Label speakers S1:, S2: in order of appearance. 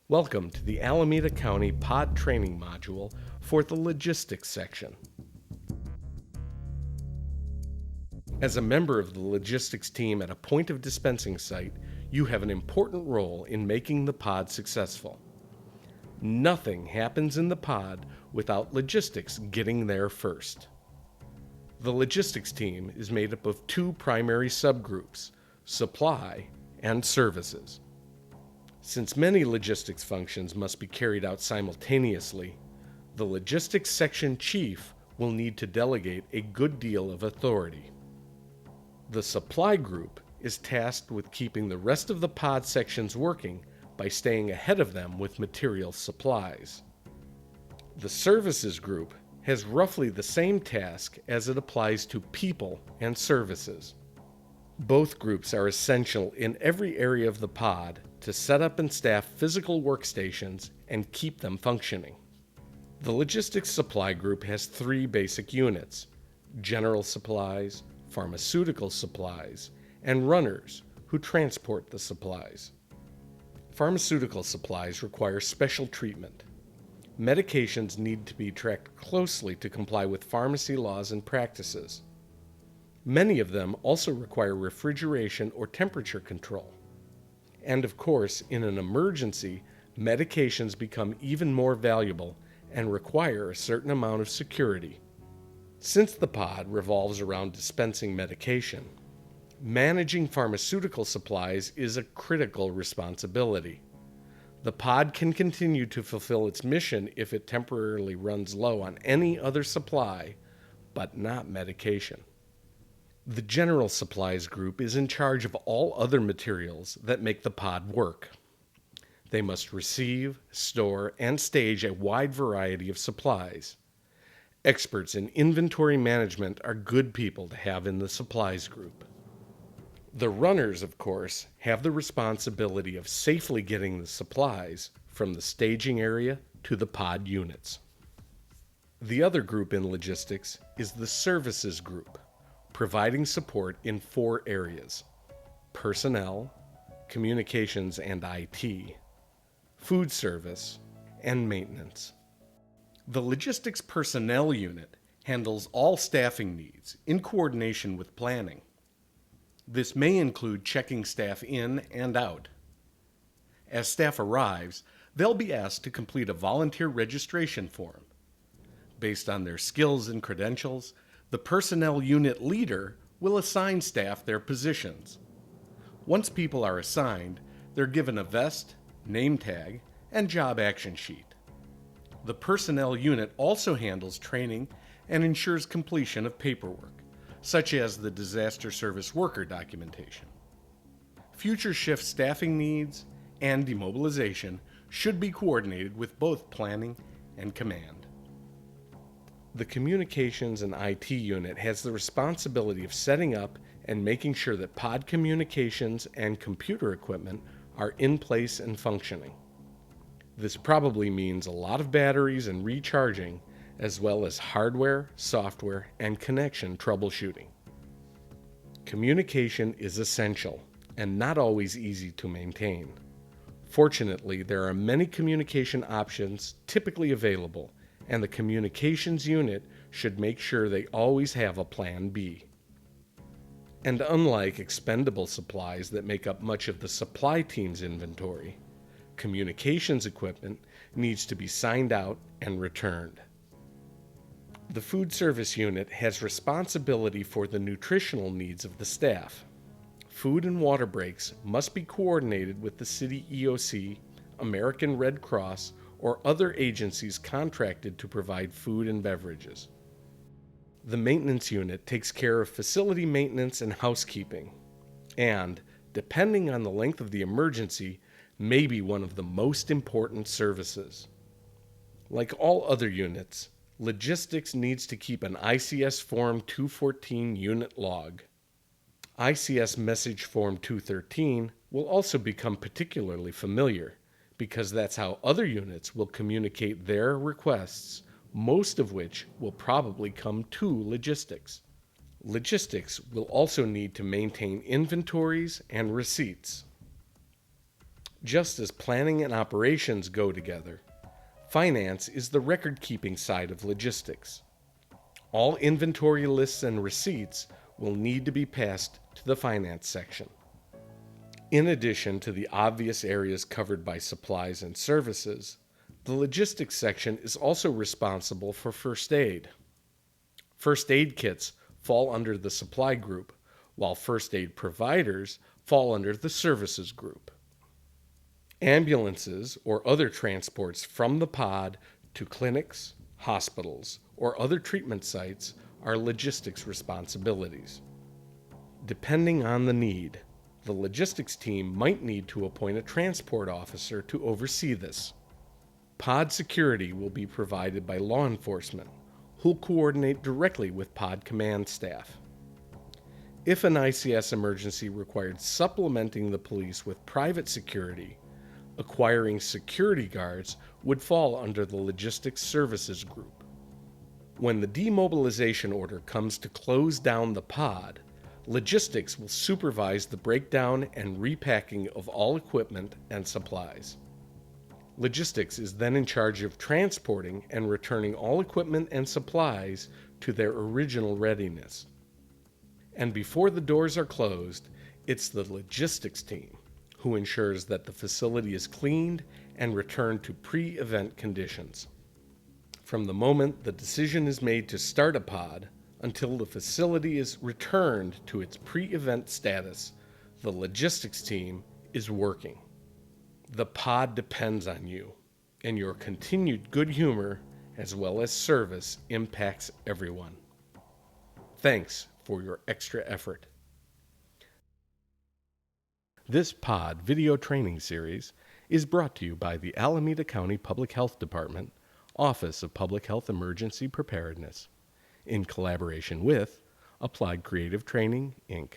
S1: Welcome to the Alameda County Pod Training Module for the Logistics section. As a member of the logistics team at a point of dispensing site, you have an important role in making the pod successful. Nothing happens in the pod without logistics getting there first. The logistics team is made up of two primary subgroups, supply and services. Since many logistics functions must be carried out simultaneously, the logistics section chief will need to delegate a good deal of authority. The supply group is tasked with keeping the rest of the pod sections working by staying ahead of them with material supplies. The services group has roughly the same task as it applies to people and services. Both groups are essential in every area of the pod to set up and staff physical workstations and keep them functioning. The logistics supply group has three basic units: general supplies, pharmaceutical supplies, and runners who transport the supplies. Pharmaceutical supplies require special treatment. Medications need to be tracked closely to comply with pharmacy laws and practices. Many of them also require refrigeration or temperature control. And of course, in an emergency, medications become even more valuable and require a certain amount of security. Since the pod revolves around dispensing medication, managing pharmaceutical supplies is a critical responsibility. The pod can continue to fulfill its mission if it temporarily runs low on any other supply, but not medication. The general supplies group is in charge of all other materials that make the pod work. They must receive, store, and stage a wide variety of supplies. Experts in inventory management are good people to have in the supplies group. The runners, of course, have the responsibility of safely getting the supplies from the staging area to the pod units. The other group in logistics is the services group, providing support in four areas: personnel, communications and IT, food service, and maintenance. The logistics personnel unit handles all staffing needs in coordination with planning. This may include checking staff in and out. As staff arrives, they'll be asked to complete a volunteer registration form. Based on their skills and credentials, the personnel unit leader will assign staff their positions. Once people are assigned, they're given a vest, name tag, and job action sheet. The personnel unit also handles training and ensures completion of paperwork, such as the disaster service worker documentation. Future shift staffing needs and demobilization should be coordinated with both planning and command. The communications and IT unit has the responsibility of setting up and making sure that pod communications and computer equipment are in place and functioning. This probably means a lot of batteries and recharging, as well as hardware, software, and connection troubleshooting. Communication is essential and not always easy to maintain. Fortunately, there are many communication options typically available, and the communications unit should make sure they always have a plan B. And unlike expendable supplies that make up much of the supply team's inventory, communications equipment needs to be signed out and returned. The food service unit has responsibility for the nutritional needs of the staff. Food and water breaks must be coordinated with the city EOC, American Red Cross, or other agencies contracted to provide food and beverages. The maintenance unit takes care of facility maintenance and housekeeping, and, depending on the length of the emergency, may be one of the most important services. Like all other units, logistics needs to keep an ICS Form 214 unit log. ICS Message Form 213 will also become particularly familiar, because that's how other units will communicate their requests, most of which will probably come to logistics. Logistics will also need to maintain inventories and receipts. Just as planning and operations go together, finance is the record-keeping side of logistics. All inventory lists and receipts will need to be passed to the finance section. In addition to the obvious areas covered by supplies and services, the logistics section is also responsible for first aid. First aid kits fall under the supply group, while first aid providers fall under the services group. Ambulances or other transports from the pod to clinics, hospitals, or other treatment sites are logistics responsibilities. Depending on the need, the logistics team might need to appoint a transport officer to oversee this. Pod security will be provided by law enforcement, who'll coordinate directly with pod command staff. If an ICS emergency required supplementing the police with private security, acquiring security guards would fall under the logistics services group. When the demobilization order comes to close down the pod, logistics will supervise the breakdown and repacking of all equipment and supplies. Logistics is then in charge of transporting and returning all equipment and supplies to their original readiness. And before the doors are closed, it's the logistics team who ensures that the facility is cleaned and returned to pre-event conditions. From the moment the decision is made to start a pod until the facility is returned to its pre-event status, the logistics team is working. The pod depends on you, and your continued good humor as well as service impacts everyone. Thanks for your extra effort. This pod video training series is brought to you by the Alameda County Public Health Department, Office of Public Health Emergency Preparedness, in collaboration with Applied Creative Training, Inc.